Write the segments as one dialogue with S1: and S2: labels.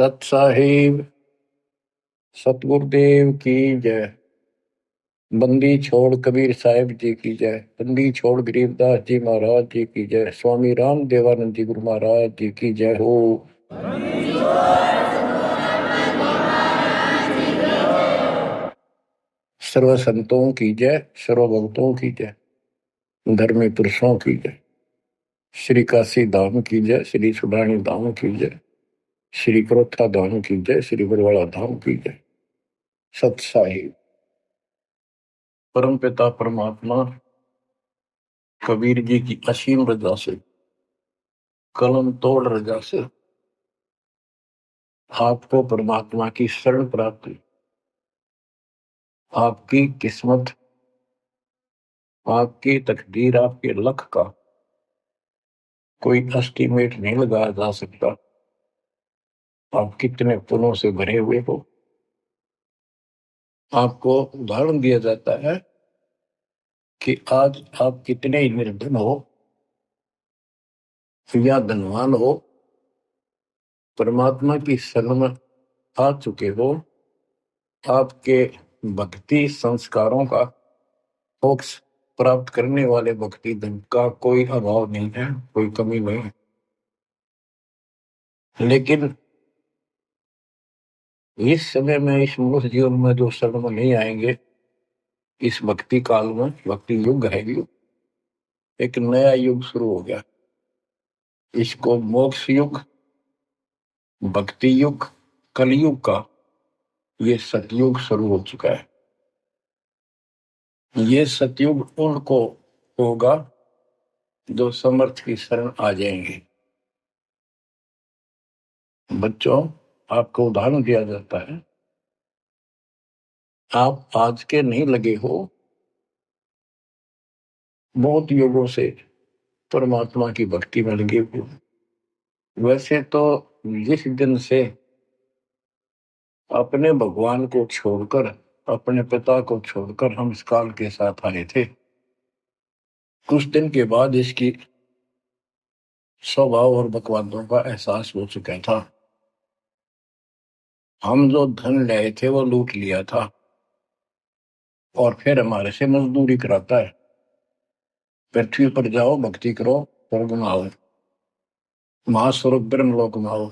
S1: सत साहिब सतगुरुदेव की जय। बंदी छोड़ कबीर साहिब जी की जय। बंदी छोड़ गरीबदास जी महाराज जी की जय। स्वामी राम देवानंद जी गुरु महाराज जी की जय हो। सर्व संतों की जय, सर्व भक्तों की जय, धर्मी पुरुषों की जय। श्री काशी धाम की जय, श्री सुडानी धाम की जय, श्री क्रोथा धाम की जय, श्री बरवाड़ा धाम की जय। सत साहिब परम पिता परमात्मा कबीर जी की असीम रजा से, कलम तोड़ रजा से आपको परमात्मा की शरण प्राप्ति, आपकी किस्मत, आपकी तकदीर, आपके लक का कोई एस्टीमेट नहीं लगाया जा सकता। आप कितने पुण्यों से भरे हुए हो। आपको उदाहरण दिया जाता है कि आज आप कितने ही निर्धन हो या धनवान हो, परमात्मा की शरण में आ चुके हो। आपके भक्ति संस्कारों का, मोक्ष प्राप्त करने वाले भक्ति धन का कोई अभाव नहीं है, कोई कमी नहीं है। लेकिन इस समय में, इस मनुष्य जीवन में जो शरण में नहीं आएंगे, इस भक्ति काल में, भक्ति युग है, युग एक नया युग शुरू हो गया। इसको मोक्ष युग, भक्ति युग, कलयुग का ये सतयुग शुरू हो चुका है। ये सतयुग उनको होगा जो समर्थ की शरण आ जाएंगे। बच्चों, आपको उदाहरण दिया जाता है, आप आज के नहीं लगे हो, बहुत युगों से परमात्मा की भक्ति में लगे हुए। वैसे तो जिस दिन से अपने भगवान को छोड़कर, अपने पिता को छोड़कर हम इस काल के साथ आए थे, कुछ दिन के बाद इसकी स्वभाव और बकवादों का एहसास हो चुका था। हम जो धन लाए थे वो लूट लिया था और फिर हमारे से मजदूरी कराता है। पृथ्वी पर जाओ, भक्ति करो, स्वर्ग में आओ, महास्वर्ग ब्रह्मलोक में आओ।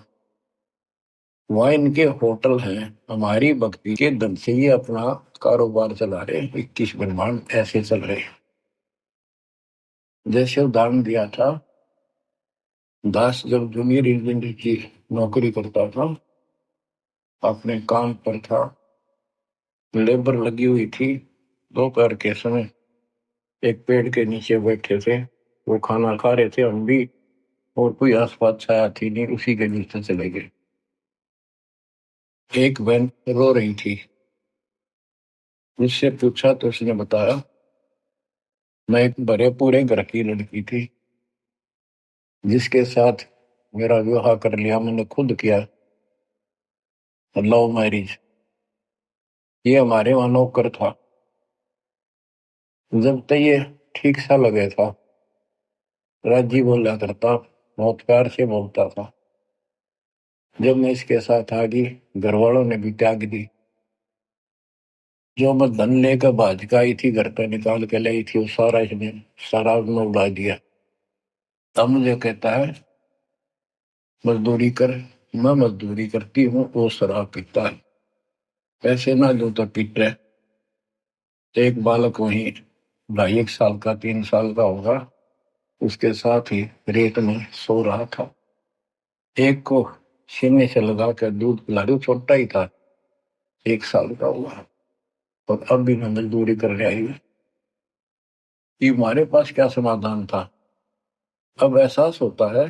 S1: वहाँ इनके होटल हैं, हमारी भक्ति के धन से ही अपना कारोबार चला रहे। 21 ब्रह्मांड ऐसे चल रहे। जैसे उदाहरण दिया था, दास जब जूनियर इंजीनियर की नौकरी करता था, अपने काम पर था, लेबर लगी हुई थी, दोपहर के समय एक पेड़ के नीचे बैठे थे, वो खाना खा रहे थे, हम भी, और कोई आसपास छाया थी नहीं, उसी के नीचे चले गए। एक बहन रो रही थी, उससे पूछा तो उसने बताया, मैं एक भरे पूरे घर की लड़की थी जिसके साथ मेरा विवाह कर लिया, मैंने खुद किया, लव मैरिज। ये हमारे वहां नौकर था। जब तक ये ठीक सा लगे था, राजी बोला करता, बहुत प्यार से बोलता था। जब मैं इसके साथ आ गई, घर वालों ने भी त्याग दी। जो मैं धन लेकर भाज का आई थी, घर पे निकाल के लाई थी, वो सारा इसने शराब में उड़ा दिया। तब मुझे कहता है, मजदूरी कर। मैं मजदूरी करती हूँ, वो शराब पीता है। पैसे ना दो तो पीट रहे। एक बालक वहीं 2.5 साल का, 3 साल का होगा, उसके साथ ही रेत में सो रहा था। एक को सीने से लगा कर दूध पिला रही, छोटा ही था, 1 साल का हुआ, और अब भी मैं मजदूरी करने आई हूँ। कि हमारे पास क्या समाधान था। अब एहसास होता है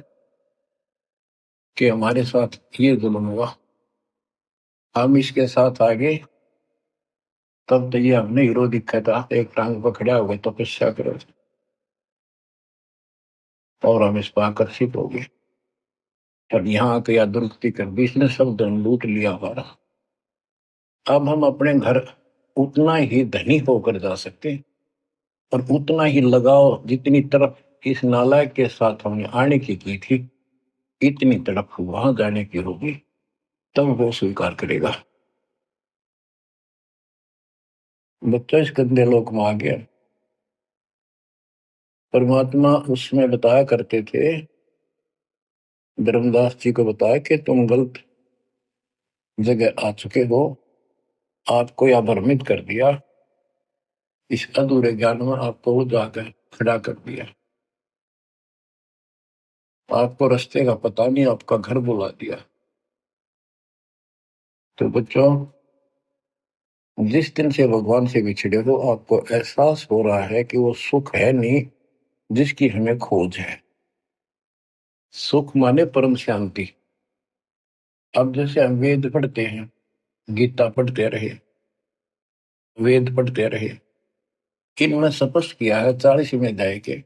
S1: कि हमारे साथ ये जुल्म हुआ, हम इसके साथ आगे, तब तो ये हमने हीरो दिखा था, एक टांग पकड़ा हुआ तपस्या करो, और हम इस पर आकर्षित हो गए। और यहाँ आके या दुरुक्ति कर दी, इसने सब धन लूट लिया हमारा। अब हम अपने घर उतना ही धनी होकर जा सकते हैं, और उतना ही लगाव जितनी तरफ इस नालायक के साथ हमने आने की थी, इतनी तरफ वहां जाने की होगी। तब वो स्वीकार करेगा। बच्चा इस गंदे लोक में आ गया। परमात्मा उसमें बताया करते थे, धर्मदास जी को बताया कि तुम गलत जगह आ चुके हो, आपको यह भ्रमित कर दिया, इस अधूरे ज्ञान में आपको वो जाकर खड़ा कर दिया, आपको रास्ते का पता नहीं, आपका घर बुला दिया। तो बच्चों, जिस दिन से भगवान से बिछड़े हो, आपको एहसास हो रहा है कि वो सुख है नहीं जिसकी हमें खोज है। सुख माने परम शांति। अब जैसे हम वेद पढ़ते हैं, गीता पढ़ते रहे, वेद पढ़ते रहे, इनमें स्पष्ट किया है 40वें अध्याय के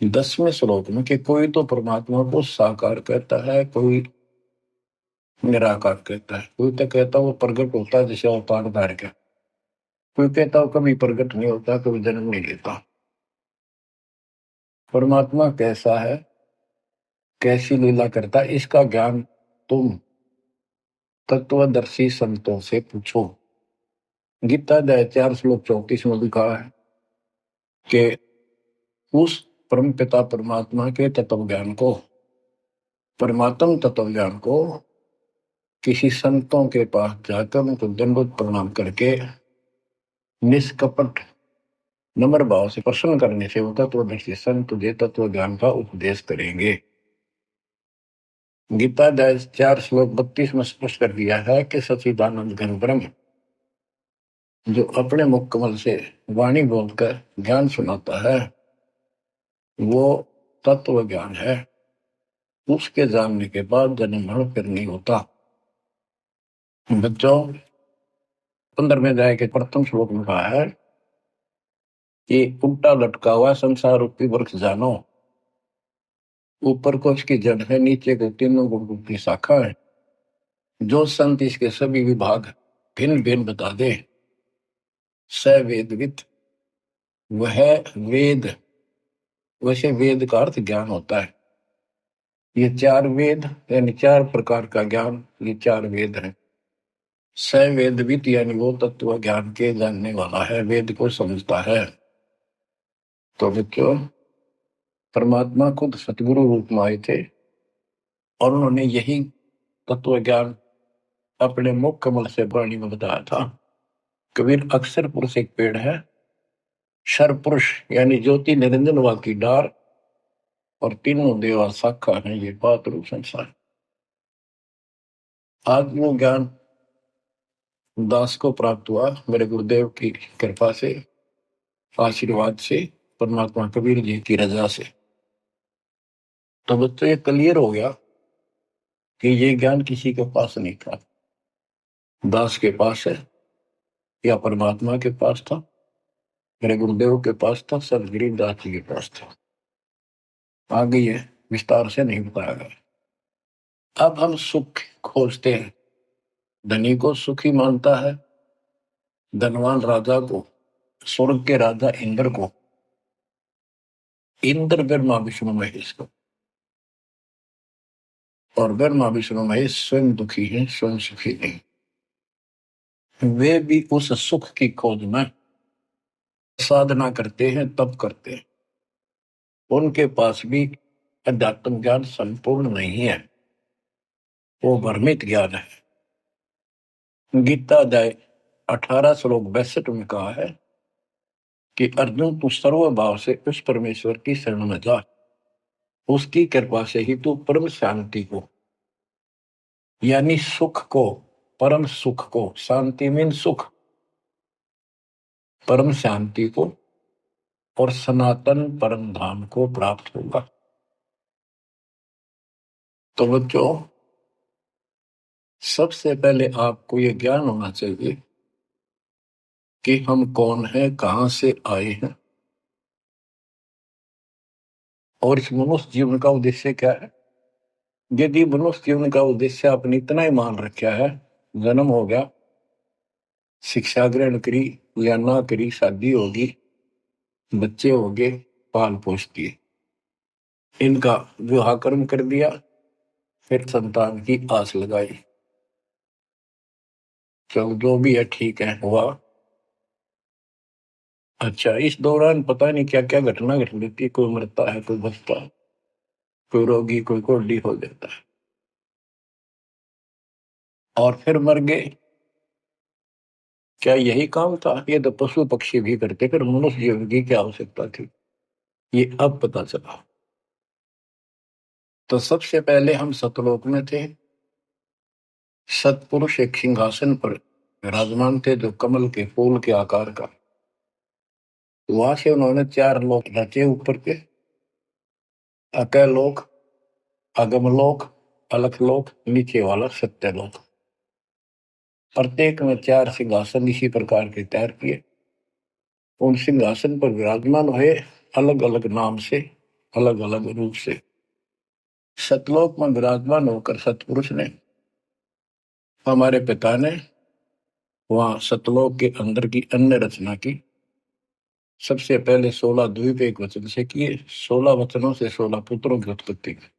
S1: 10वें श्लोक में कि कोई तो परमात्मा को साकार कहता है, कोई निराकार कहता है, कोई तो कहता है वो प्रगट होता है जैसे अवतार धार का, कोई कहता वो कभी प्रगट नहीं होता, कभी जन्म नहीं लेता। परमात्मा कैसा है, कैसी लीला करता है, इसका ज्ञान तुम तत्वदर्शी संतों से पूछो। गीता अध्याय 4 श्लोक 34 में लिखा है कि उस परम पिता परमात्मा के तत्व ज्ञान को, परमात्म तत्व ज्ञान को किसी संतों के पास जाकर उनको दंडवत प्रणाम करके निष्कपट नम्र भाव से प्रसन्न करने से वो तत्वदर्शी संत तुझे तत्व ज्ञान का उपदेश करेंगे। गीता अध्याय 4 श्लोक 32 में स्पष्ट कर दिया है कि सच्चिदानंद घन ब्रह्म जो अपने मुख कमल से वाणी बोलकर ज्ञान सुनाता है, वो तत्व ज्ञान है। उसके जानने के बाद जन्म मरण फिर नहीं होता। बच्चों, 15वें अध्याय के प्रथम श्लोक में कहा है कि उल्टा लटका हुआ संसार रूपी वृक्ष जानो, ऊपर को इसकी जड़ है, नीचे को तीनों गुण की शाखा है। जो संत इसके सभी विभाग भिन्न भिन्न बता दे, स वेदविद, वह वेद। वैसे वेद का अर्थ ज्ञान होता है। ये 4 वेद यानी 4 प्रकार का ज्ञान, ये 4 वेद है। स वेदविद यानी वो तत्व ज्ञान के जानने वाला है, वेद को समझता है। तो बच्चों, परमात्मा खुद सतगुरु रूप में आए थे और उन्होंने यही तत्व ज्ञान अपने मुख कमल से वाणी में बताया था। कबीर अक्षर पुरुष एक पेड़ है, शर पुरुष यानी ज्योति निरंजन वा की डार, और तीनों देवा शाखा है, ये बात रूप संसार। आज वो ज्ञान दास को प्राप्त हुआ मेरे गुरुदेव की कृपा से, आशीर्वाद से, परमात्मा कबीर जी की रजा से। तो बच्चों, ये क्लियर हो गया कि ये ज्ञान किसी के पास नहीं था, दास के पास है या परमात्मा के पास था, मेरे गुरुदेव के पास था, सदगुरु दास जी के पास था। आगे ये विस्तार से नहीं बताया गया। अब हम सुख खोजते हैं, धनी को सुखी मानता है, धनवान राजा को, स्वर्ग के राजा इंद्र को, इंद्र ब्रह्मा विष्णु महेश को, और ब्रह्मा विष्णु महेश स्वयं दुखी है, स्वयं सुखी नहीं। वे भी उस सुख की खोज में साधना करते हैं, तप करते हैं। उनके पास भी अध्यात्म ज्ञान संपूर्ण नहीं है, वो भ्रमित ज्ञान है। गीता अध्याय 18 श्लोक 62 में कहा है कि अर्जुन, तू सर्व भाव से उस परमेश्वर की शरण में जा, उसकी कृपा से ही तू परम शांति को यानी सुख को, परम सुख को, शांति मीन सुख, परम शांति को और सनातन परम धाम को प्राप्त होगा। तो बच्चों, सबसे पहले आपको यह ज्ञान होना चाहिए कि हम कौन हैं, कहां से आए हैं, और इस मनुष्य जीवन का उद्देश्य क्या है। यदि मनुष्य जीवन का उद्देश्य आपने इतना ही मान रखा है, जन्म हो गया, शिक्षा ग्रहण करी या ना करी, शादी होगी, बच्चे हो गए, पाल पोस दिए, इनका विवाह कर्म कर दिया, फिर संतान की आस लगाई। चलो जो भी है ठीक है, हुआ। अच्छा, इस दौरान पता नहीं क्या क्या घटना घट जाती है, कोई मरता है, कोई बचता है, कोई रोगी, कोई कोढ़ी हो जाता है, और फिर मर गए। क्या यही काम था? ये तो पशु पक्षी भी करते, फिर मनुष्य जीवन की क्या आवश्यकता थी? ये अब पता चला। तो सबसे पहले हम सतलोक में थे। सतपुरुष एक सिंहासन पर विराजमान थे, जो कमल के फूल के आकार का। वहां से उन्होंने चार लोक रचे ऊपर के: अकलोक, अगमलोक, अलखलोक, नीचे वाला सत्यलोक। प्रत्येक में चार सिंहासन इसी प्रकार के तैयार किए। उन सिंहासन पर विराजमान हुए, अलग अलग नाम से, अलग अलग रूप से। सतलोक में विराजमान होकर सतपुरुष ने, हमारे पिता ने, वहां सतलोक के अंदर की अन्य रचना की। सबसे पहले 16 द्वीप एक वचन से किए, 16 वचनों से 16 पुत्रों की उत्पत्ति की।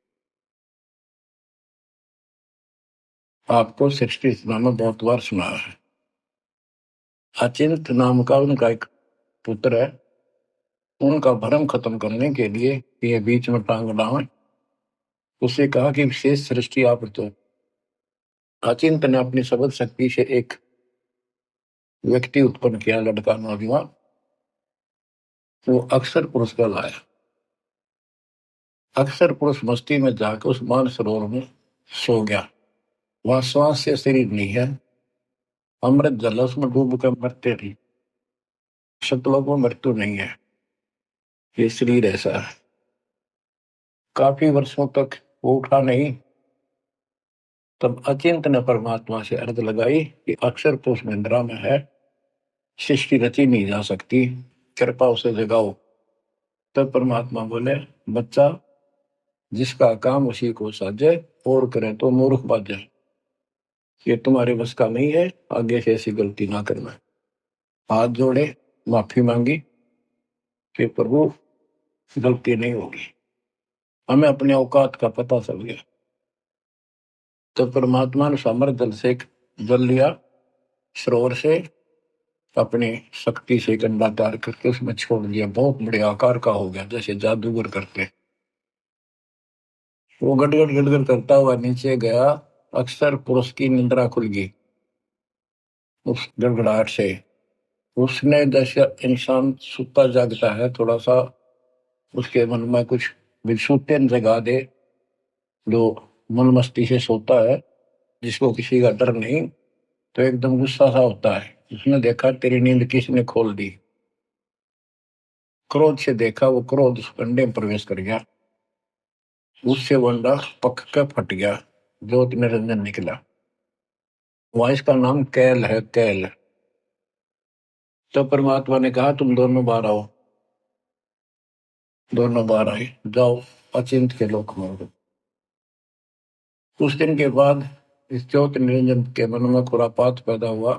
S1: आपको सृष्टि में बहुत बार सुना है। अचिंत नाम का उनका एक पुत्र है। उनका भ्रम खत्म करने के लिए ये बीच में टांग डावे, उसे कहा कि विशेष सृष्टि आप तो। अचिंत ने अपनी शब्द शक्ति से एक व्यक्ति उत्पन्न किया, लड़का नौजवान। वो अक्षर पुरुष का लाया। अक्षर पुरुष मस्ती में जाकर उस मान सरोवर में सो गया। वहां श्वास से शरीर नहीं है, अमृत जल उसमें डूब कर मरते थी। सतलोक में मृत्यु नहीं है, ये शरीर ऐसा है। काफी वर्षों तक वो उठा नहीं। तब अचिंत ने परमात्मा से अर्ज लगाई कि अक्षर पुरुष निंद्रा में है, सृष्टि रची नहीं जा सकती, कृपा उसे जगाओ। तब परमात्मा बोले, बच्चा, जिसका काम उसी को साजे, और करे तो मूर्ख बाजे। ये तुम्हारे बस का नहीं है, आगे से ऐसी गलती ना करना। हाथ जोड़े, माफी मांगी कि प्रभु गलती नहीं होगी। हमें अपने औकात का पता चल गया। तो परमात्मा ने समर जल से जल लिया, सरोवर से, अपनी शक्ति से गंडा तैयार करके उसमें छोड़ दिया। बहुत बड़े आकार का हो गया, जैसे जादूगर करते। वो गड़गड़ गड़गड़ करता हुआ नीचे गया। अक्सर पुरुष की निंद्रा खुल गई उस गड़गड़ाहट से। उसने, जैसे इंसान सुता जागता है, थोड़ा सा उसके मन में कुछ विक्षुप्तन जगा दे, जो मन मस्ती से सोता है, जिसको किसी का डर नहीं, तो एकदम गुस्सा सा होता है। उसने देखा तेरी नींद किसने खोल दी। क्रोध से देखा, वो क्रोध उस अंडे में प्रवेश कर गया। उससे वो अंडा पक कर फट गया, ज्योति निरंजन निकला। वहां इसका नाम कैल है, कैल। तो परमात्मा ने कहा, तुम दोनों बाहर आओ। दोनों बाहर आए, जाओ अचिंत के लोक में। कुछ दिन के बाद इस ज्योति निरंजन के मन में खुरापात पैदा हुआ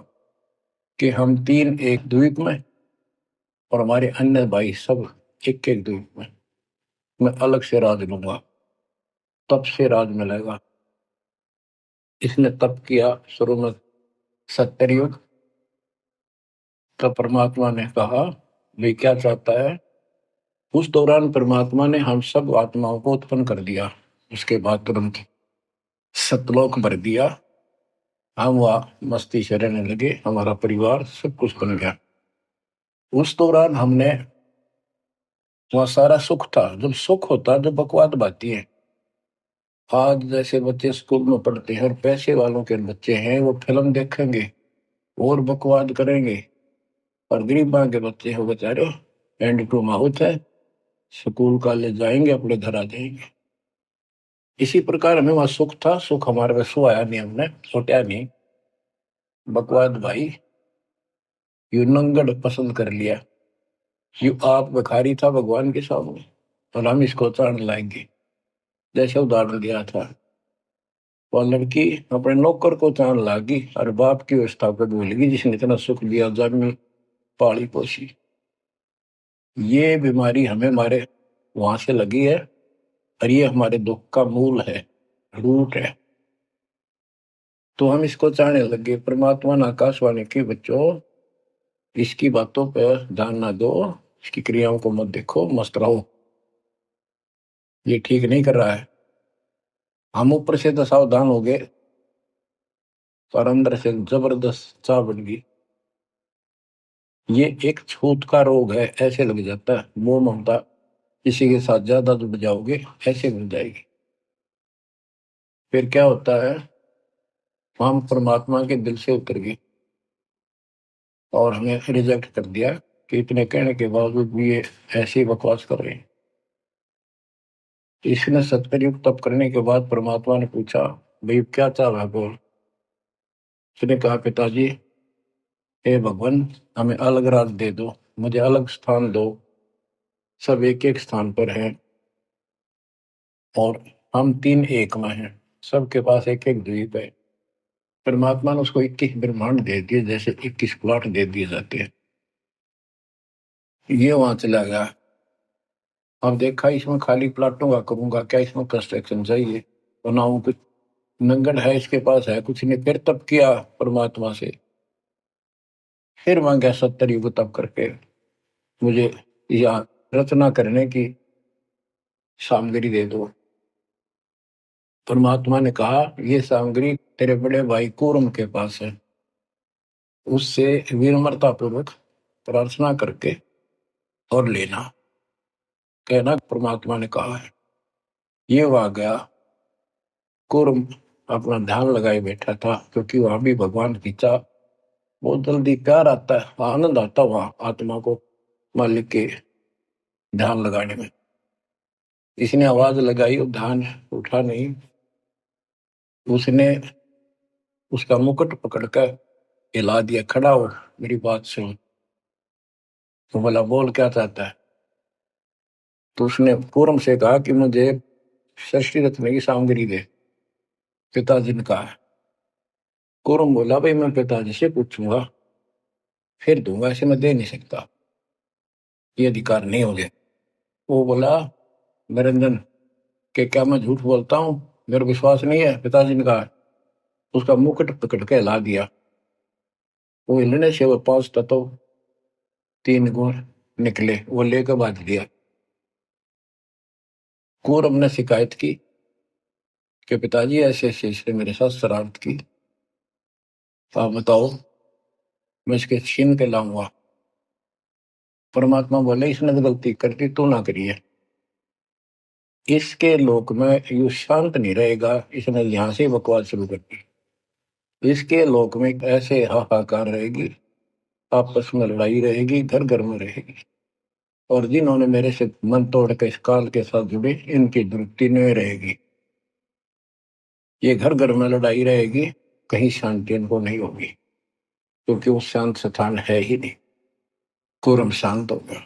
S1: कि हम तीन एक द्वीप में, और हमारे अन्य भाई सब एक एक द्वीप में। मैं अलग से राज लूंगा, तप से राज मिलेगा। इसने तप किया शुरू में, सत्तर युग। तब परमात्मा ने कहा, भाई क्या चाहता है? उस दौरान परमात्मा ने हम सब आत्माओं को उत्पन्न कर दिया। उसके बाद तुरंत सतलोक भर दिया। हम वहाँ मस्ती से रहने लगे, हमारा परिवार सब कुछ बन गया। उस दौरान हमने, वहाँ सारा सुख था। जब सुख होता है, जब बकवाद बाती है। आज जैसे बच्चे स्कूल में पढ़ते हैं और पैसे वालों के बच्चे हैं, वो फिल्म देखेंगे और बकवाद करेंगे, और गरीबा के बच्चे हो बेचारे एंड टू माउथ है, स्कूल कॉलेज जाएंगे, अपने घर आ जाएंगे। इसी प्रकार हमें वहां सुख था। सुख हमारे में सो आया नहीं, हमने सोचा नहीं। बकवाद भाई यूनंगड़ पसंद कर लिया। यू आप भिखारी था भगवान के सामने, और हम इसको चाण लाएंगे। जैसे उदाहरण दिया था, वह लड़की अपने नौकर को चाण लागी और बाप की व्यवस्था को भूल गई, जिसने इतना सुख दिया, जन्मी पाली पोसी। ये बीमारी हमें हमारे वहां से लगी है, और ये हमारे दुख का मूल है। रूट है। तो हम इसको चाहने लगे। परमात्मा ने आकाशवाणी की, बच्चों इसकी बातों पर ध्यान ना दो, इसकी क्रियाओं को मत देखो, मस्त रहो, ये ठीक नहीं कर रहा है। हम ऊपर से तो सावधान हो गए, पर अंदर से जबरदस्त चाह बन गई। ये एक छूत का रोग है, ऐसे लग जाता है। मोह ममता किसी के साथ ज्यादा जुड़ जाओगे, ऐसे मिल जाएगी। फिर क्या होता है, हम परमात्मा के दिल से उतर गए और हमें रिजेक्ट कर दिया कि इतने कहने के बावजूद भी ये ऐसी बकवास कर रहे हैं। इसने सत्कर्युग तप करने के बाद परमात्मा ने पूछा, भाई क्या चाह रहा है, बोल। उसने कहा, पिताजी हे भगवान, हमें अलग राज दे दो, मुझे अलग स्थान दो। सब एक एक स्थान पर हैं और हम तीन एक में हैं, सबके पास एक एक द्वीप है। परमात्मा ने उसको 21 ब्रह्मांड दे दिए, जैसे 21 प्लॉट दे दिए जाते हैं। ये वहां चला गया। अब देखा, इसमें खाली प्लाटों का करूंगा क्या, इसमें कंस्ट्रक्शन चाहिए, बनाऊं कुछ। नंगन है, इसके पास है कुछ नहीं। फिर तब किया परमात्मा से, फिर मांगा 70 युग तब करके मुझे यहाँ रचना करने की सामग्री दे दो। परमात्मा ने कहा, ये सामग्री तेरे बड़े भाई कूर्म के पास है, उससे विनम्रता पूर्वक प्रार्थना करके और लेना, कहना परमात्मा ने कहा है। ये वहां गया, कूर्म अपना ध्यान लगाए बैठा था, क्योंकि वहां भी भगवान की चाह, बहुत जल्दी प्यार आता है, आनंद आता है वहां आत्मा को मालिक के ध्यान लगाने में। इसने आवाज लगाई और ध्यान उठा नहीं। उसने उसका मुकुट पकड़कर हिला दिया, खड़ा हो, मेरी बात सुन। तो बोला, बोल क्या चाहता है। तो उसने पूर्व से कहा कि मुझे षष्ठी रत्न की सामग्री दे, पिताजी ने कहा। पूर्व बोला, भाई मैं पिताजी से पूछूंगा फिर दूंगा, ऐसे मैं दे नहीं सकता, ये अधिकार नहीं हो गया। वो बोला, निरंजन के क्या मैं झूठ बोलता हूँ, मेरा विश्वास नहीं है, पिताजी ने कहा। उसका मुकुट पकड़ के हिला दिया। वो हिलने से वो 5 तत्व 3 गुण निकले, वो लेकर बांध दिया। कौरव ने शिकायत की कि पिताजी ऐसे ऐसे इसने मेरे साथ शरारत की, आप बताओ, मैं इसके छीन के लाऊंगा। परमात्मा बोले, इसने तो गलती कर दी, तू ना करिए। इसके लोक में यू शांत नहीं रहेगा, इसने यहां से बकवास शुरू कर दी। इसके लोक में ऐसे हाहाकार रहेगी, आपस में लड़ाई रहेगी, घर घर में रहेगी। और जिन्होंने मेरे से मन तोड़ के इस काल के साथ जुड़े, इनकी दुरुक्ति नहीं रहेगी। ये घर घर में लड़ाई रहेगी, कहीं शांति इनको नहीं होगी, क्योंकि वो शांत स्थान है ही नहीं। कुरम शांत हो गया।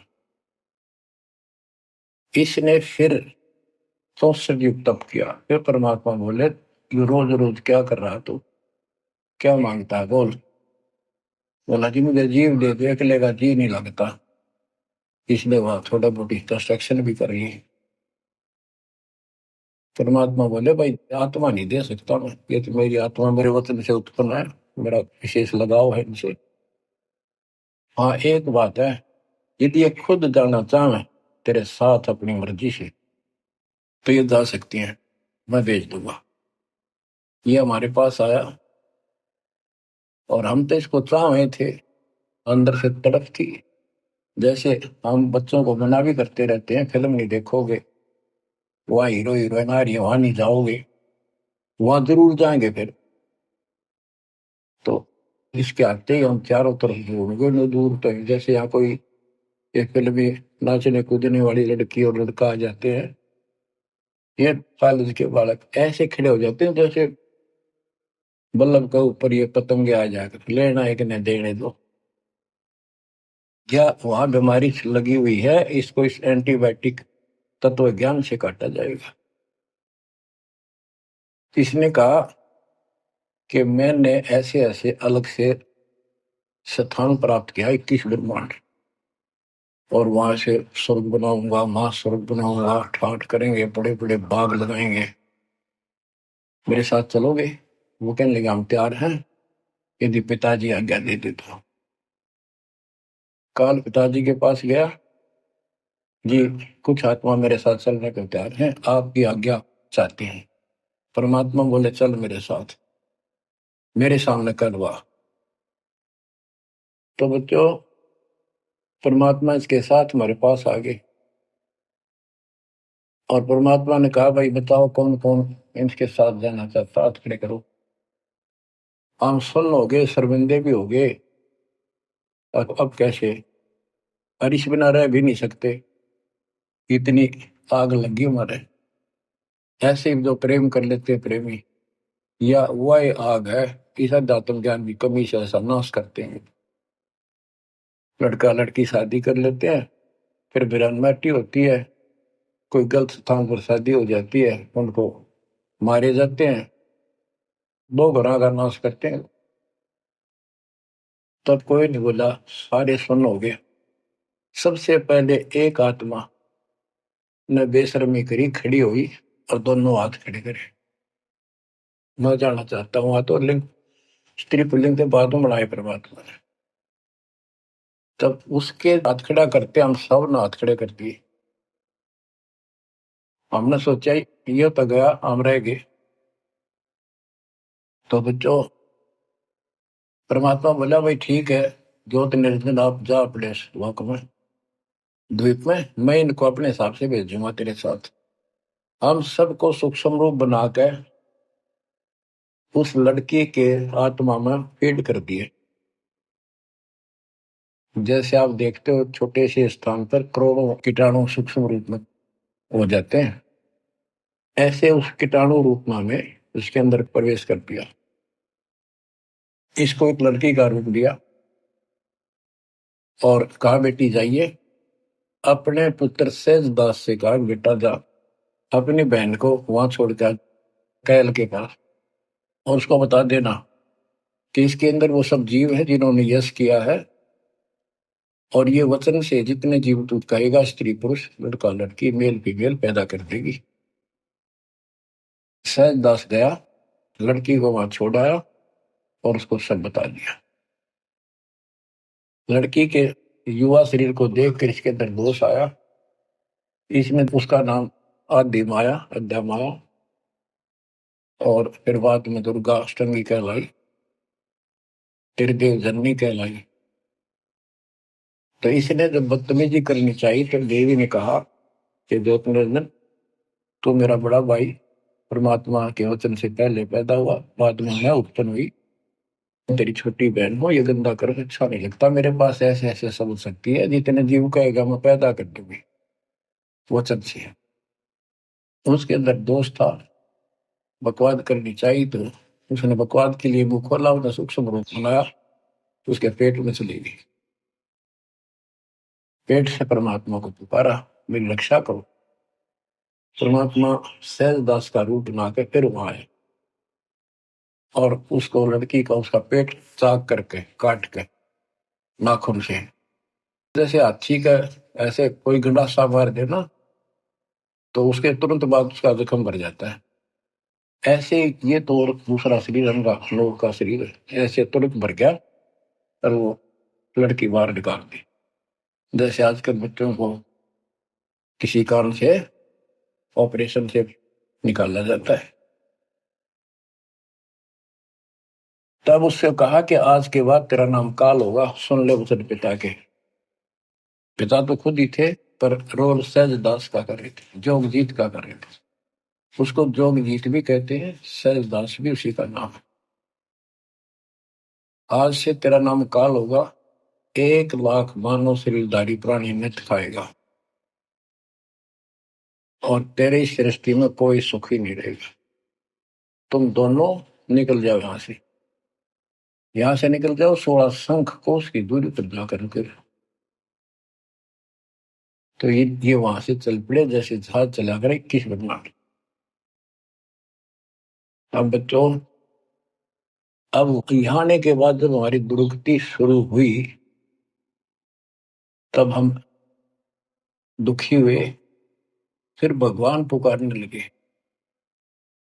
S1: इसने फिर 64 युग तप किया। फिर परमात्मा बोले, ये रोज रोज क्या कर रहा तू, क्या मांगता है, बोल। बोला, जी मुझे जीव दे दे, अकेले का जी नहीं लगता, इसलिए वहां थोड़ा मोटी कंस्ट्रक्शन भी कर रही है। परमात्मा बोले, भाई आत्मा नहीं दे सकता मैं, ये तो मेरी आत्मा मेरे वतन से उत्पन्न है, मेरा विशेष लगाव है इनसे। हाँ एक बात है, यदि ये खुद जाना चाहे तेरे साथ अपनी मर्जी से, तो ये जा सकती हैं, मैं भेज दूंगा। ये हमारे पास आया और हम तो इसको चाहे थे, अंदर से तड़प थी। जैसे हम बच्चों को मना भी करते रहते हैं, फिल्म नहीं देखोगे, वहाँ हीरो हीरोइन आ रही है, वहां नहीं जाओगे, वहां जरूर जाएंगे फिर। तो इसके आते ही हम चारों तरफ ढूंढोगे न, दूर तो जैसे यहाँ कोई एक फिल्म में नाचने कूदने वाली लड़की और लड़का आ जाते हैं, ये कॉलेज के बालक ऐसे खड़े हो जाते हैं जैसे बल्लभ के ऊपर ये पतंगे आ जाकर, लेना एक न देने दो। या वहां बीमारी लगी हुई है, इसको इस एंटीबायोटिक तत्व ज्ञान से काटा जाएगा। इसने कहा कि मैंने ऐसे ऐसे अलग से स्थान प्राप्त किया, 21 ब्रह्मांड, और वहां से स्वर्ग बनाऊंगा, महास्वर्ग बनाऊंगा, ठाठ करेंगे, बड़े बड़े बाग लगाएंगे, मेरे साथ चलोगे? वो कहने लगे हम तैयार हैं, यदि पिताजी आज्ञा दे दे तो। काल पिताजी के पास गया, जी कुछ आत्मा मेरे साथ चलने को तैयार हैं, आपकी आज्ञा चाहते हैं। परमात्मा बोले चल मेरे साथ, मेरे सामने करवा। तो बच्चों, परमात्मा इसके साथ हमारे पास आ गए और परमात्मा ने कहा भाई बताओ कौन कौन इनके साथ जाना चाहता, हाथ खड़े करो। हम सुन हो गए, शर्मिंदे भी हो गए, अब कैसे, बारिश बिना रह भी नहीं सकते, इतनी आग लगी हमारे। ऐसे ही जो प्रेम कर लेते हैं प्रेमी, या वह आग है कि अध्यात्म ज्ञान की कमी से ऐसा नाश करते हैं। लड़का लड़की शादी कर लेते हैं, फिर वीरानमाटी होती है, कोई गलत स्थान पर शादी हो जाती है, उनको मारे जाते हैं, दो घरों का नाश करते हैं। तब कोई नहीं बोला, सारे सुन हो गए। सबसे पहले एक आत्मा ने बेशर्मी करी, खड़ी हुई और दोनों हाथ खड़े करे। मैं जानना चाहता हूँ, तो लिंग स्त्री पुल्लिंग के बाद में बनाए परमात्मा ने। तब उसके हाथ खड़ा करते हम सब ने हाथ खड़े कर दिए। हमने सोचा ये तो गया, हम रह गए। तो बच्चों, परमात्मा बोला भाई ठीक है, ज्योत निर्जन आप जा अपने लोक में, द्वीप में, मैं इनको अपने हिसाब से भेजूंगा तेरे साथ। हम सबको सूक्ष्म रूप बनाकर उस लड़की के आत्मा में फीड कर दिए। जैसे आप देखते हो छोटे से स्थान पर करोड़ों कीटाणु सूक्ष्म रूप में हो जाते हैं, ऐसे उस कीटाणु रूप में हमें उसके अंदर प्रवेश कर दिया। इसको एक लड़की का रूप दिया और कहा बेटी जाइए, अपने पुत्र सेज दास से कहा बेटा जा अपनी बहन को वहां छोड़कर कैल के पास, और उसको बता देना कि इसके अंदर वो सब जीव है जिन्होंने यश किया है, और ये वचन से जितने जीव तू कहेगा, स्त्री पुरुष लड़का लड़की मेल फीमेल पैदा कर देगी। सहज दास गया, लड़की को वहां छोड़ आया और उसको सब बता दिया। लड़की के युवा शरीर को देखकर इसके अंदर दोष आया, इसमें उसका नाम आदि माया, अद्या माया, और फिर बाद में दुर्गा अष्टमी कहलाई, त्रिदेव जननी कहलाई। तो इसने जब बदतमीजी करनी चाहिए तो देवी ने कहा कि ज्योतिर्नंदन तू मेरा बड़ा भाई, परमात्मा के वचन से पहले पैदा हुआ, बाद में मैं उत्पन्न हुई, तेरी छोटी बहन हो, ये गंदा कर अच्छा नहीं लगता, मेरे पास ऐसे ऐसे सब शक्ति है, जितने जीव कहेगा मैं पैदा कर दूंगी वचन से। उसके अंदर दोष था, बकवाद करनी चाहिए, तो उसने बकवाद के लिए मुंह खोला, उसने सूक्ष्म रूप बनाया, तो उसके पेट में चली गई। पेट से परमात्मा को पुकारा, मेरी रक्षा करो। परमात्मा सहज दास का रूप बना के फिर वहां आए और उसको लड़की का उसका पेट चाक करके काट के नाखून से, जैसे हाथी का ऐसे कोई गंडासा मार दे ना, तो उसके तुरंत बाद उसका जख्म भर जाता है। ऐसे ये तो और दूसरा शरीर हमारा लोग का शरीर ऐसे तुरंत भर गया और वो लड़की बाहर निकाल दी। जैसे आजकल बच्चों को किसी कारण से ऑपरेशन से निकाला जाता है। तब उससे कहा कि आज के बाद तेरा नाम काल होगा, सुन ले वचन पिता के। पिता तो खुद ही थे, पर रोल सहज दास का कर रहे थे, जोगजीत का कर रहे थे। उसको जोगजीत भी कहते हैं, सहज दास भी उसी का नाम है। आज से तेरा नाम काल होगा, 1,00,000 मानव शरीरधारी प्राणी नित खाएगा और तेरे इस सृष्टि में कोई सुख ही नहीं रहेगा। तुम दोनों निकल जाओ यहां से निकल जाओ, 16 शंख कोस की दूरी पर जाकर के। तो ये वहां से चल पड़े जैसे जहाज चला कर 21 ब्रह्मांड। अब बच्चों, अब यहाँ आने के बाद जब हमारी दुर्गति शुरू हुई, तब हम दुखी हुए, फिर भगवान पुकारने लगे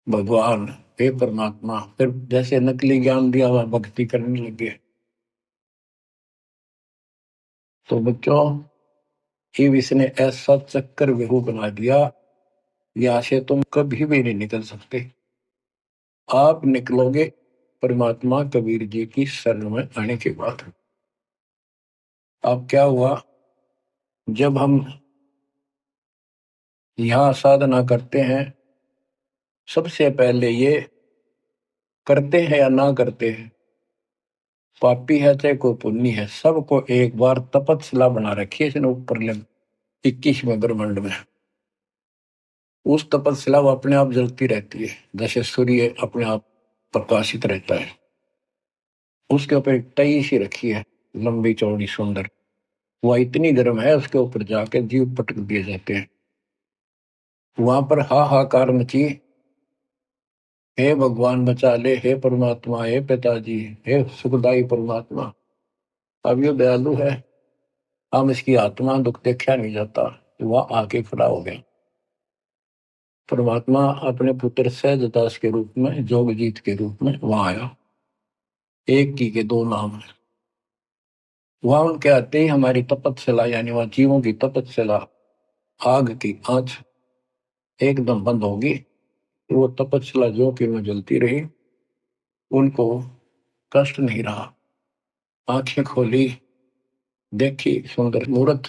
S1: भगवान, हे परमात्मा। फिर जैसे नकली ज्ञान दिया हुआ भक्ति करने लगे। तो बच्चों, शिव इसने ऐसा चक्कर व्यू बना दिया, यहाँ से तुम कभी भी नहीं निकल सकते। आप निकलोगे परमात्मा कबीर जी की शरण में आने के बाद। अब क्या हुआ, जब हम यहाँ साधना करते हैं, सबसे पहले ये करते हैं या ना करते हैं, पापी है चाहे कोई पुण्य है, सबको एक बार तपस्या बना रखी है इसने ऊपर 21वें ब्रह्मांड में। उस तपस्या वो अपने आप जलती रहती है, जैसे सूर्य अपने आप प्रकाशित रहता है। उसके ऊपर एक तई सी रखी है, लंबी चौड़ी सुंदर। वह इतनी गर्म है, उसके ऊपर जाके जीव पटक दिए जाते हैं। वहां पर हाहाकार मची, हे भगवान बचा ले, हे परमात्मा, हे पिताजी, हे सुखदाई परमात्मा। अब ये दयालु है, हम इसकी आत्मा दुख देखा नहीं जाता। वह आके खड़ा हो गया। परमात्मा अपने पुत्र सहजदास के रूप में, जोगजीत के रूप में वहां आया। एक की के दो नाम है। वहां उनके आते ही हमारी तपस्या, यानी वह जीवों की तपस्या, आग की आंच एकदम बंद होगी। वो तपस्या जो कि में जलती रही, उनको कष्ट नहीं रहा। आंखें खोली, देखी सुंदर मूर्त,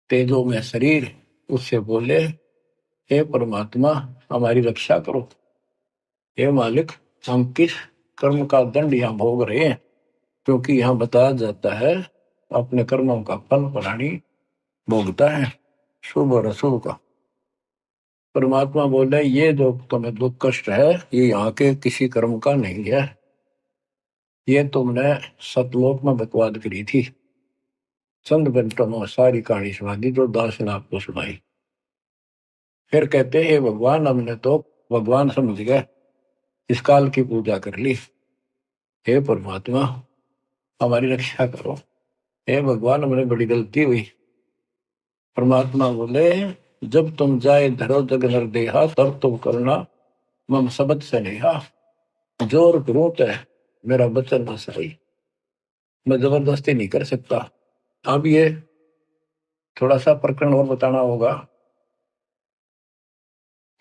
S1: तेजो में शरीर। उससे बोले, हे परमात्मा हमारी रक्षा करो। हे मालिक, हम किस कर्म का दंड यहाँ भोग रहे हैं? क्योंकि यहाँ बताया जाता है अपने कर्मों का फल प्राणी भोगता है, शुभ और अशुभ का। परमात्मा बोले, ये जो तुम्हें दुख कष्ट है, ये यहाँ के किसी कर्म का नहीं है। ये तुमने सतलोक में बकवाद करी थी। चंद मिनटों में सारी कहानी सुना दी जो दास ने आपको सुनाई। फिर कहते हैं, भगवान हमने तो भगवान समझ गए, इस काल की पूजा कर ली। हे परमात्मा हमारी रक्षा करो। हे भगवान हमने बड़ी गलती हुई। परमात्मा बोले, जब तुम जाए धरो जग नर देहा, तब तुम करना मम सबद से नेहा। जोर क्रोध है मेरा बचन न सही, मैं जबरदस्ती नहीं कर सकता। अब ये थोड़ा सा प्रकरण और बताना होगा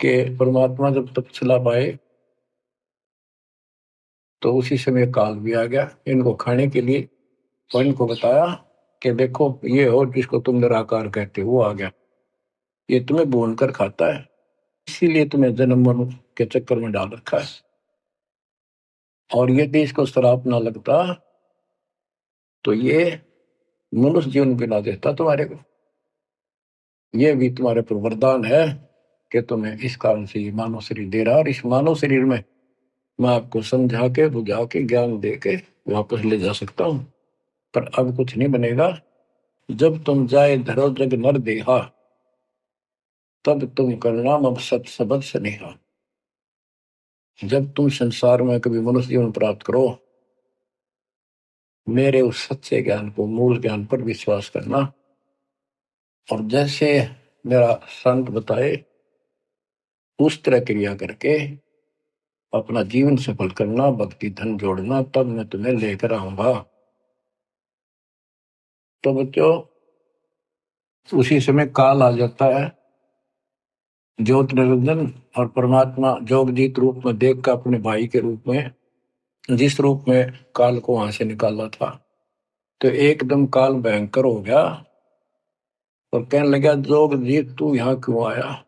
S1: कि परमात्मा जब तक चला पाए, तो उसी समय काल भी आ गया इनको खाने के लिए। तो इनको बताया कि देखो ये हो जिसको तुम निराकार कहते हो, वो आ गया, ये तुम्हें भून कर खाता है, इसीलिए तुम्हें जन्म मरण के चक्कर में डाल रखा है। और यदि इसको श्राप ना लगता तो ये मनुष्य जीवन भी ना देता तुम्हारे को। ये भी तुम्हारे पर वरदान है कि तुम्हें इस कारण से ये मानव शरीर दे रहा है, और इस मानव शरीर में मैं आपको समझा के बुझा के ज्ञान दे के वापस ले जा सकता हूँ। पर अब कुछ नहीं बनेगा। जब तुम जाए धरो जग नर देहा, तब तुम करना मम सत सबद स्नेहा। जब तुम संसार में कभी मनुष्य जीवन प्राप्त करो, मेरे उस सच्चे ज्ञान को, मूल ज्ञान पर विश्वास करना, और जैसे मेरा संत बताए उस तरह क्रिया करके अपना जीवन सफल करना, भक्ति धन जोड़ना, तब मैं तुम्हें लेकर आऊंगा। तो बच्चों, उसी समय काल आ जाता है। ज्योत निरंजन और परमात्मा जोगजीत रूप में देख कर अपने भाई के रूप में, जिस रूप में काल को वहां से निकाला था, तो एकदम काल भयंकर हो गया और कहने लगा, जोगजीत तू यहाँ क्यों आया?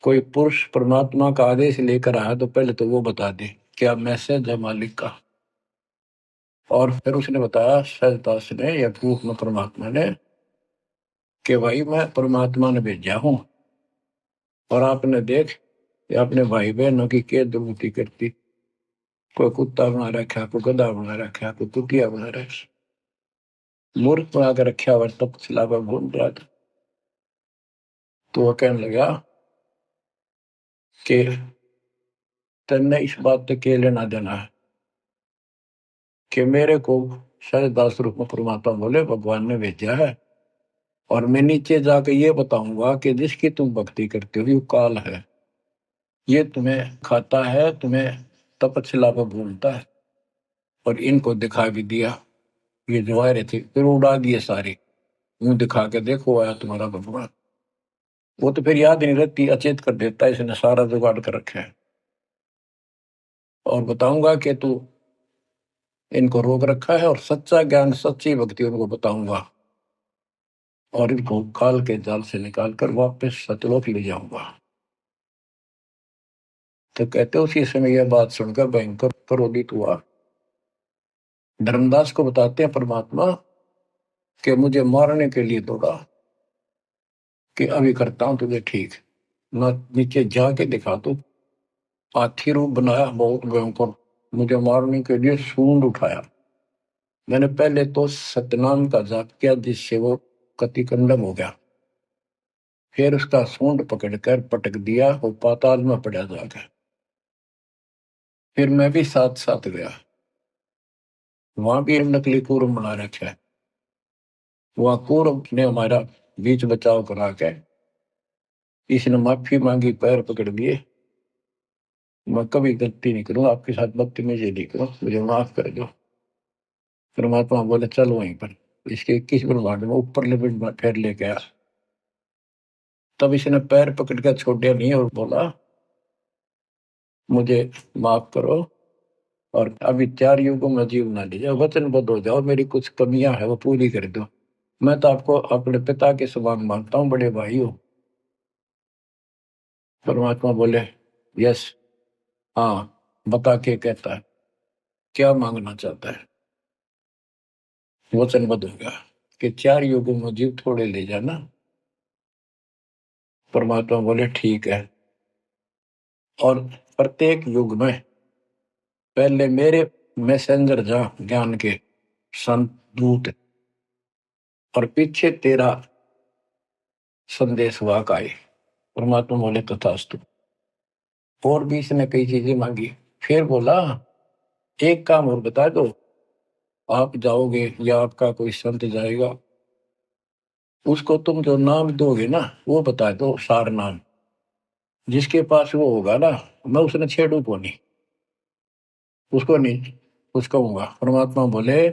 S1: कोई पुरुष परमात्मा का आदेश लेकर आया तो पहले तो वो बता दे क्या मैसेज है मालिक का। और फिर उसने बताया सहजदास ने या रूप में परमात्मा ने कि भाई मैं परमात्मा ने भेजा हूं, और आपने देख अपने भाई बहनों की क्या दुर्गति करती। कोई कुत्ता बना रखा, कोई गधा बना रखा, कोई कुतिया बना रखा, मूर्ख बना कर रखा हुआ, तब सिलावा घूम रहा था। तो वो कहने लगा कि तेने इस बात से क्या लेना देना है कि मेरे को सहजदास रूप में परमात्मा बोले भगवान ने भेजा है, और मैं नीचे जाकर ये बताऊंगा कि जिसकी तुम भक्ति करते हो वो काल है। ये तुम्हें खाता है, तुम्हें तपस्या पर भूलता है। और इनको दिखा भी दिया, ये जो आ रहे थे फिर उड़ा दिए सारे, यूं दिखा के देखो आया तुम्हारा भगवान। वो तो फिर याद नहीं रहती, अचेत कर देता है, इसने सारा जुगाड़ कर रखा है। और बताऊंगा कि तू इनको रोक रखा है, और सच्चा ज्ञान सच्ची भक्ति उनको बताऊंगा, और इनको काल के जाल से निकाल कर वापस सतलोक ले जाऊंगा। तो कहते उसी समय यह बात सुनकर भयंकर क्रोधित हुआ। धर्मदास को बताते हैं परमात्मा कि मुझे मारने के लिए दौड़ा, कि अभी करता हूं तुझे ठीक, ना नीचे जाके दिखा दो। हाथी रूप बनाया बहुत भयंकर, मुझे मारने के लिए सूंड उठाया। मैंने पहले तो सतनाम का जाप किया, जिससे वो कतिकंडम हो गया। फिर उसका सूंड पकड़कर पटक दिया, वो पाताल में पड़ा जाकर। फिर मैं भी साथ साथ गया, वहां भी नकली कूर्म बना रखा है। वहां कूर्म ने हमारा बीच बचाव करा के इसने माफी मांगी, पैर पकड़ लिए, मैं कभी गलती नहीं करूँ आपके साथ, बदतमीजी नहीं करूँ, मुझे माफ कर दो। परमात्मा बोले चल वहीं पर इसके 21 ब्रह्मांड में ऊपर लिमिट में फिर लेके आ। तब इसने पैर पकड़ कर छोड़े नहीं और बोला मुझे माफ करो, और अभी 4 युगों में जीव ना लीजिए, वचनबद्ध हो जाओ, मेरी कुछ कमियां है वो पूरी कर दो। मैं तो आपको अपने पिता के समान मानता हूँ, बड़े भाई हो। परमात्मा बोले यस, हाँ बता के कहता है, क्या मांगना चाहता है। वचनबद्ध हो गया कि 4 युगों में जीव थोड़े ले जाना। परमात्मा बोले ठीक है, और प्रत्येक युग में पहले मेरे मैसेंजर जा ज्ञान के संत दूत, और पीछे तेरा संदेश वाक आए। परमात्मा बोले तथास्तु। और भी इसने कई चीजें मांगी। फिर बोला एक काम और बता दो, आप जाओगे या आपका कोई संत जाएगा, उसको तुम जो नाम दोगे ना वो बता दो, सार नाम। जिसके पास वो होगा ना, मैं उसने छेड़ू को नहीं, उसको नहीं कुछ कहूंगा। परमात्मा बोले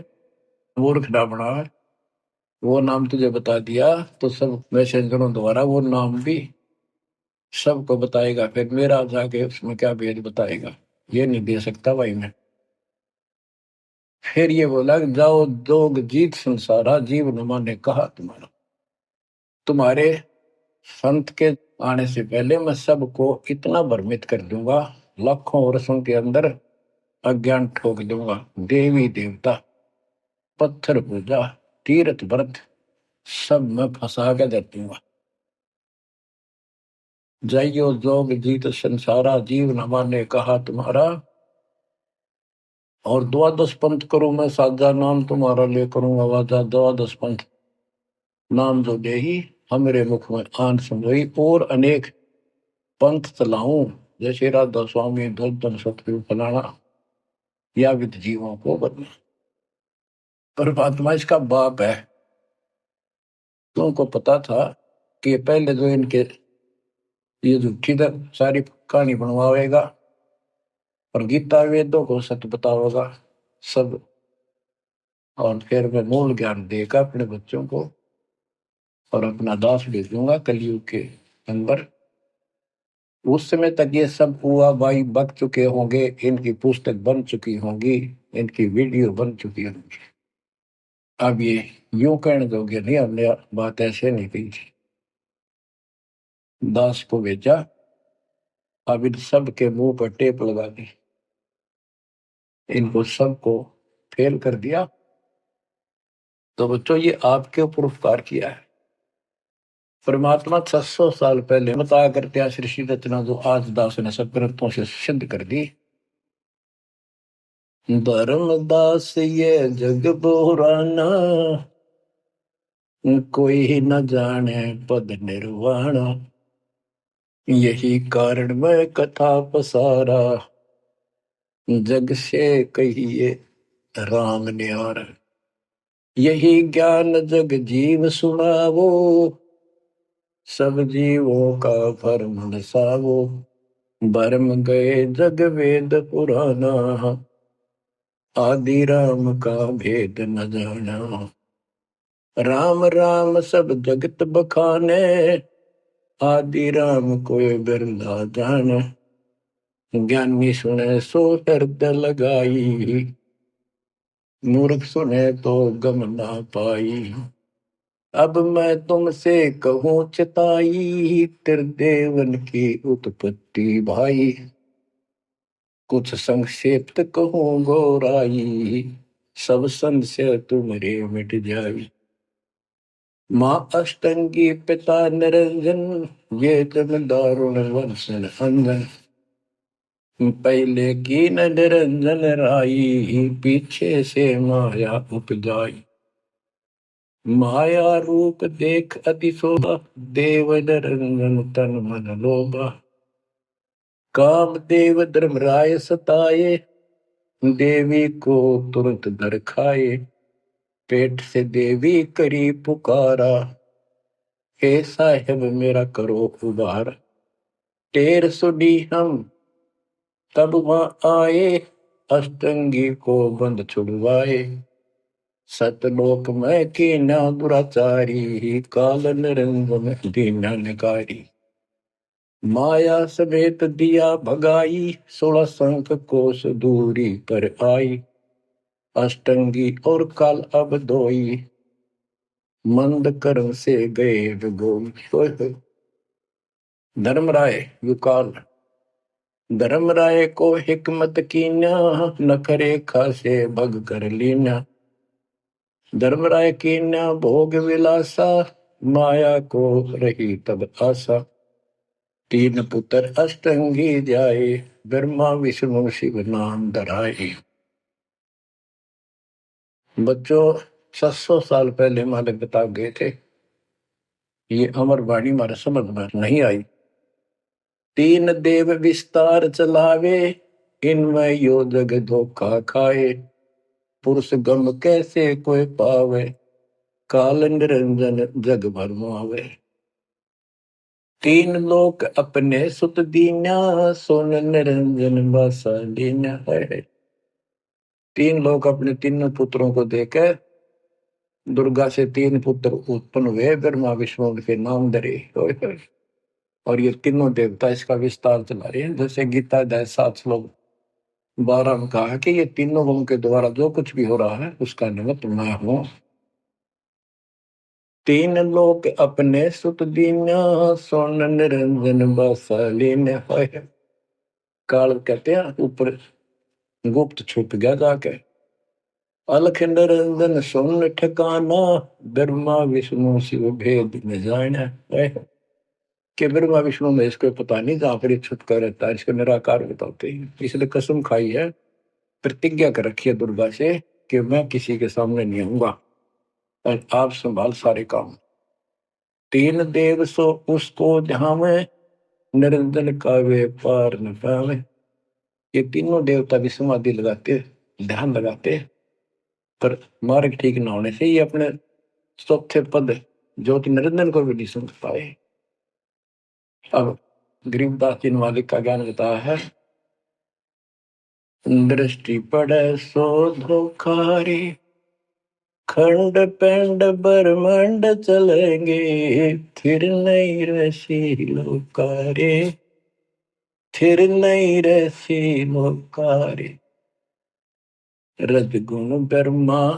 S1: मूर्ख ना बना, वो नाम तुझे बता दिया तो सब मैसेंजरों द्वारा वो नाम भी सबको बताएगा, फिर मेरा जाके उसमें क्या भेद बताएगा, ये नहीं दे सकता भाई मैं। फिर ये बोला जाओ दोग जीत संसारा, जीव नुमा ने कहा तुम्हारा। तुम्हारे संत के आने से पहले मैं सबको इतना भ्रमित कर दूंगा, लाखों वर्षों के अंदर अज्ञान ठोक दूंगा। देवी देवता, पत्थर पूजा, तीर्थ व्रत सब मैं फंसा के दे दूंगा। जाइयो जोग जीत संसारा, जीव न माने कहा तुम्हारा। और द्वादश पंथ करूं मैं साजा, नाम तुम्हारा ले करूं आवाजा। द्वादश पंथ नाम जो देही, हमरे मुख में आन समझई। और अनेक पंथ चलाऊं, जैसे राधा स्वामी धन सतगुरु फलाना, या विद जीवों को बदला। परमात्मा इसका बाप है। तुमको पता था कि पहले जो इनके ये झूठी सारी कहानी बनवाएगा, और गीता वेदों को सत्य बताओगा सब, और फिर मैं मूल ज्ञान देगा अपने बच्चों को, और अपना दास भेजूंगा कलयुग के अंदर। उस समय तक ये सब हुआ भाई बक चुके होंगे, इनकी पुस्तक बन चुकी होंगी, इनकी वीडियो बन चुकी होंगी। अब ये यूं कहने दोगे नहीं, हमने बात ऐसे नहीं कही थी। दास को भेजा, अब इन सब के मुंह पर टेप लगा दी, इनको सबको फेल कर दिया। तो बच्चों ये आपके ऊपर उपकार किया है। परमात्मा 600 साल पहले बताया करते हैं सृष्टि रचना, जो आज दास ने सब ग्रंथों से सिद्ध कर दी। धर्मदास ये जग बुराना, कोई न जाने पद निर्वाणा। यही कारण मैं कथा पसारा, जग से कहिए राम न्यारा। यही ज्ञान जग जीव सुनावो, सब जीवों का भरम नसावो। भरम गए जग वेद पुराना, आदि राम का भेद न जाना। राम राम सब जगत बखाने, आदि राम कोई बिरला जाने। ज्ञानी सुने सो हृदय लगाई, मूर्ख सुने तो गम ना पाई। अब मैं तुमसे कहूँ चिताई, त्रिदेवन की उत्पत्ति भाई। कुछ संक्षेप्त कहूँ गौराई, सब संशय तुमरे मिट जाई। माँ अष्टंगी पिता निरंजन, ये जन दारुण वंशन अंजन। पहले की न निरंजन राई, पीछे से माया उपजाई। माया रूप देख अति शोभा, देव निरंजन तन मन लोभा। काम देव धर्मराय सताए, देवी को तुरंत दर खाए। पेट से देवी करी पुकारा, हे साहेब मेरा करो उबार। टेर सुनी हम तब वहां आए, अष्टंगी को बंद छुड़वाए। सतलोक में कीना दुराचारी, काल निरंजन दीना निकारी। माया समेत दिया भगाई, 16 संख कोस दूरी पर आई। अष्टंगी और काल अब दोई, मंद कर्म से गए विगोई। धर्मराय युकाल। धर्मराय को हिकमत कीना, नखरे खासे भग कर लीना। धर्मराय कीना भोग विलासा, माया को रही तब आशा। 3 पुत्र अष्टंगी जाए, ब्रह्मा विष्णु शिव नाम धराए। बच्चों 700 साल पहले मालिक बता गए थे, ये अमर वाणी हमारे समझ में नहीं आई। 3 देव विस्तार चलावे, इनमें यो जग धोखा खाए। पुरुष गम कैसे कोई पावे, काल निरंजन जग भरमावे। 3 लोक अपने सुत दीना, सोन निरंजन बासा लीना है। 3 लोग अपने 3 पुत्रों को देकर दुर्गा से 3 पुत्र उत्पन्न हुए, ब्रह्मा विष्णु के नाम धरे। और ये तीनों देवता इसका विस्तार चला रहे हैं। जैसे गीता अध्याय 7 श्लोक 12 में कहा कि ये तीनों गुण के द्वारा जो कुछ भी हो रहा है उसका निमित्त मैं हूं। 3 लोक अपने सुत दीना, सोन निरंजन बासा लीन है। काल कहते हैं ऊपर गुप्त छुप गया जाके। अलख निरंजन सुन ठिकाना, ब्रह्मा विष्णु शिव भेद न जाना है। कि ब्रह्मा विष्णु में इसको पता नहीं, जहां पर छुपका रहता है इसको निराकार बताते हैं। इसलिए कसम खाई है, प्रतिज्ञा कर रखी है दुर्गा से कि मैं किसी के सामने नहीं आऊंगा और आप संभाल सारे काम। 3 देव सो उसको ध्यावे, निरंजन का वे पार न पावे। ये तीनों देवता भी समाधि लगाते, ध्यान लगाते, पर मार्ग ठीक न होने से ये अपने चौथे पद ज्योति निरंजन को भी नहीं समझ पाए। अब गरीबदास जी ने मालिक का ज्ञान बताया है। दृष्टि पड़े सो धोखारी, खंड पेंड ब्रह्मांड चलेंगे। फिर नहीं रसी लोकारे, फिर नहीं रसी लोकारे। रजगुण ब्रह्मा,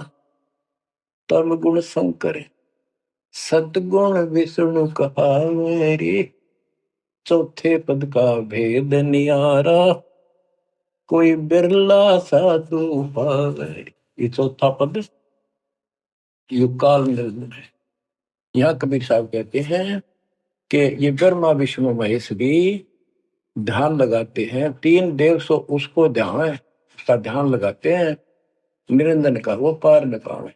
S1: तम गुण शंकर, सतगुण विष्णु कहावेरी। चौथे पद का भेद नियारा, कोई बिरला साधु पावे। ये चौथा पद युगकाल निरंजन है। यहाँ कबीर साहब कहते हैं कि ये ब्रह्मा विष्णु महेश भी ध्यान लगाते हैं। 3 देव सो उसको ध्यान है, उसका ध्यान लगाते हैं, निरंजन का वो पार न पावे।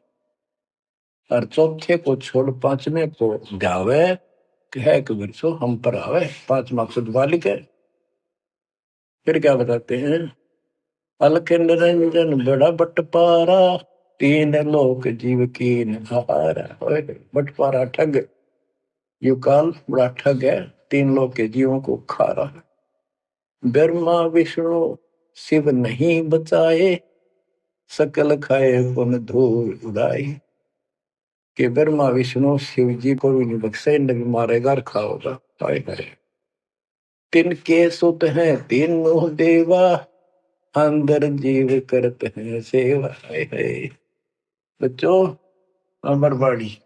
S1: और चौथे को छोड़ 5वें को ध्यावे, है कबीर सो हम पर आवे। 5 मकसद वालिक है। फिर क्या बताते हैं, अलख निरंजन बड़ा बटपारा, 3 लोक जीव की नहारा। बटपारा ठग, युकाल बड़ा ठग है, 3 लोक के जीवों को खा रहा है। ब्रह्मा विष्णु शिव नहीं बचाए, सकल खाए पुन धूल उड़ाई। कि ब्रह्मा विष्णु शिव जी को भी नहीं बख्शे, नबी मारेगा और खाओगा। हाय हाय। तिनके सुत हैं तीनों देवा, अंदर जीव करते हैं सेवा। हाय हाय। बच्चों, अमरवाड़ी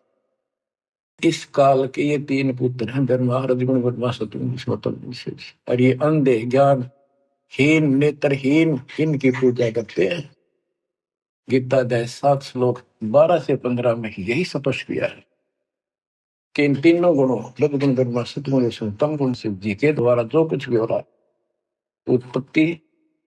S1: इस काल के ये तीन पुत्र हैं, ब्रह्मा रजगुण ब्रह्मा सतगुण विष्णु। और ये अंधे ज्ञान हीन नेत्रहीन इनकी पूजा करते हैं। गीता अध्याय 7 श्लोक 12 से 15 में यही स्पष्ट किया है कि इन तीनों गुणों रजगुण ब्रह्मा सतगुण विष्णु तम गुण शिव जी के द्वारा जो कुछ भी हो रहा है, उत्पत्ति